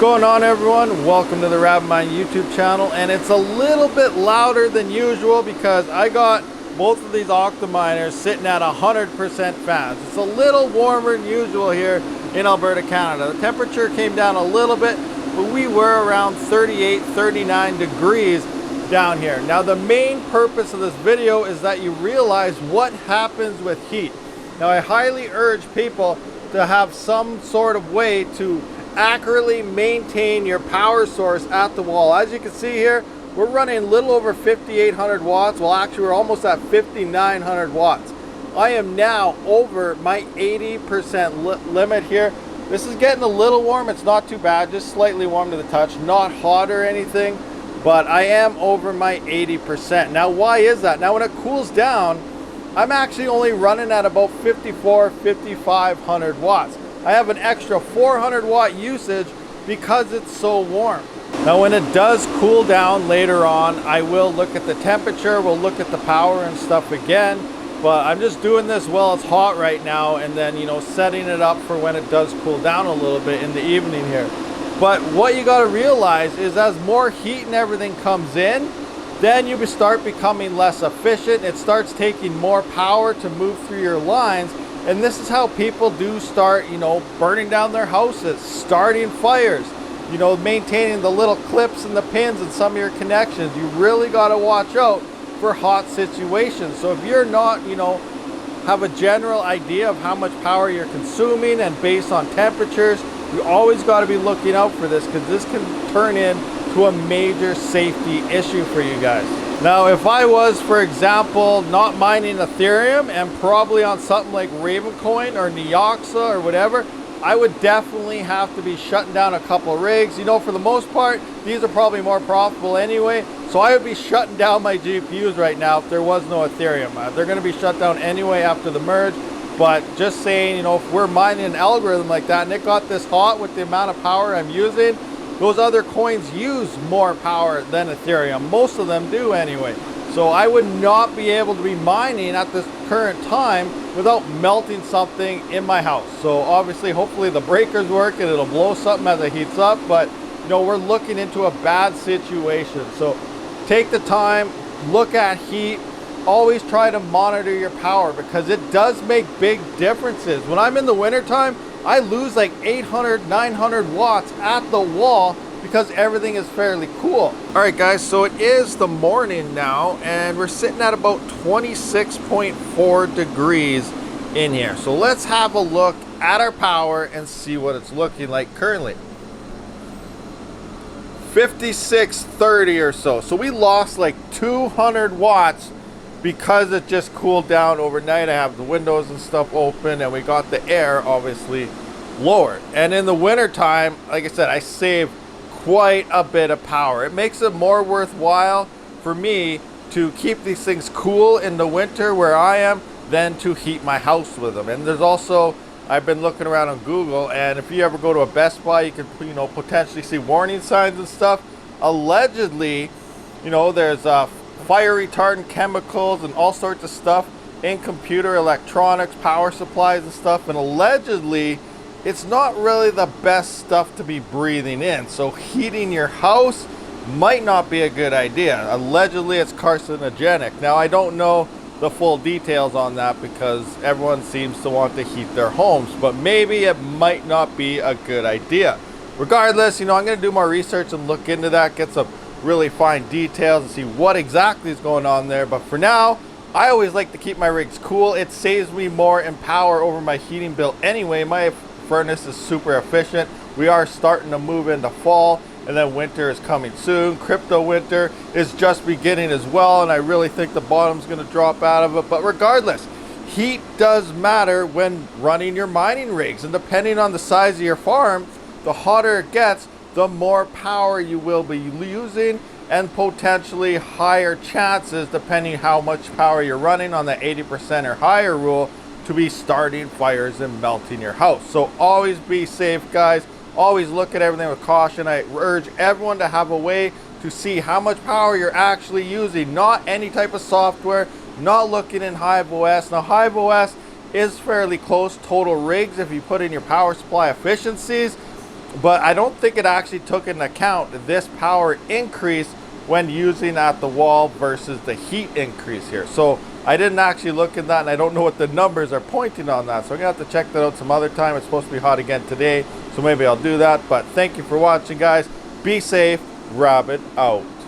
going on, everyone? Welcome to the RabidMining YouTube channel, and it's a little bit louder than usual because I got both of these OCTOMINERs sitting at 100% fans. It's a little warmer than usual here in Alberta, Canada. The temperature came down a little bit, but we were around 38, 39 degrees down here. Now, the main purpose of this video is that you realize what happens with heat. Now, I highly urge people to have some sort of way to accurately maintain your power source at the wall. As you can see here, we're running a little over 5,800 watts. Well, actually, we're almost at 5,900 watts. I am now over my 80% limit here. This is getting a little warm. It's not too bad, just slightly warm to the touch, not hot or anything, but I am over my 80%. Now, why is that? Now, when it cools down, I'm actually only running at about 5,500 watts. I have an extra 400 watt usage because it's so warm. Now, when it does cool down later on, I will look at the temperature, we'll look at the power and stuff again, but I'm just doing this while it's hot right now, and then, you know, setting it up for when it does cool down a little bit in the evening here. But what you got to realize is as more heat and everything comes in, then you start becoming less efficient. It starts taking more power to move through your lines. And this is how people do start, you know, burning down their houses, starting fires, you know, maintaining the little clips and the pins in some of your connections. You really got to watch out for hot situations. So if you're not, you know, have a general idea of how much power you're consuming and based on temperatures, you always got to be looking out for this, because this can turn into a major safety issue for you guys. Now, if I was, for example, not mining Ethereum and probably on something like Ravencoin or Neoxa or whatever, I would definitely have to be shutting down a couple of rigs. You know, for the most part, these are probably more profitable anyway. So I would be shutting down my GPUs right now if there was no Ethereum. They're going to be shut down anyway after the merge. But just saying, you know, if we're mining an algorithm like that and it got this hot with the amount of power I'm using, those other coins use more power than Ethereum. Most of them do anyway. So I would not be able to be mining at this current time without melting something in my house. So obviously, hopefully the breakers work and it'll blow something as it heats up. But, you know, we're looking into a bad situation. So take the time, look at heat. Always try to monitor your power, because it does make big differences. When I'm in the wintertime, I lose like 800, 900 watts at the wall because everything is fairly cool. All right, guys, so it is the morning now, and we're sitting at about 26.4 degrees in here. So let's have a look at our power and see what it's looking like currently. 5630 or so. So we lost like 200 watts because it just cooled down overnight. I have the windows and stuff open, and we got the air obviously lowered. And in the winter time, like I said, I save quite a bit of power. It makes it more worthwhile for me to keep these things cool in the winter where I am than to heat my house with them. And there's also, I've been looking around on Google, and if you ever go to a Best Buy, you can, you know, potentially see warning signs and stuff. Allegedly, you know, there's fire retardant chemicals and all sorts of stuff in computer electronics, power supplies and stuff, and allegedly it's not really the best stuff to be breathing in. So heating your house might not be a good idea. Allegedly it's carcinogenic. Now, I don't know the full details on that because everyone seems to want to heat their homes, but maybe it might not be a good idea. Regardless, you know, I'm going to do more research and look into that, get some really fine details and see what exactly is going on there. But for now, I always like to keep my rigs cool. It saves me more in power over my heating bill anyway. My furnace is super efficient. We are starting to move into fall, and then winter is coming soon. Crypto winter is just beginning as well, and I really think the bottom's going to drop out of it. But regardless, heat does matter when running your mining rigs, and depending on the size of your farm, the hotter it gets, the more power you will be using, and potentially higher chances, depending how much power you're running on the 80% or higher rule, to be starting fires and melting your house. So always be safe, guys. Always look at everything with caution. I urge everyone to have a way to see how much power you're actually using, not any type of software, not looking in HiveOS. Now, HiveOS is fairly close total rigs if you put in your power supply efficiencies. but I don't think it actually took into account this power increase when using at the wall versus the heat increase here. So I didn't actually look at that, and I don't know what the numbers are pointing on that. So I'm gonna have to check that out some other time. It's supposed to be hot again today, so maybe I'll do that. But thank you for watching, guys. Be safe. Rabid out.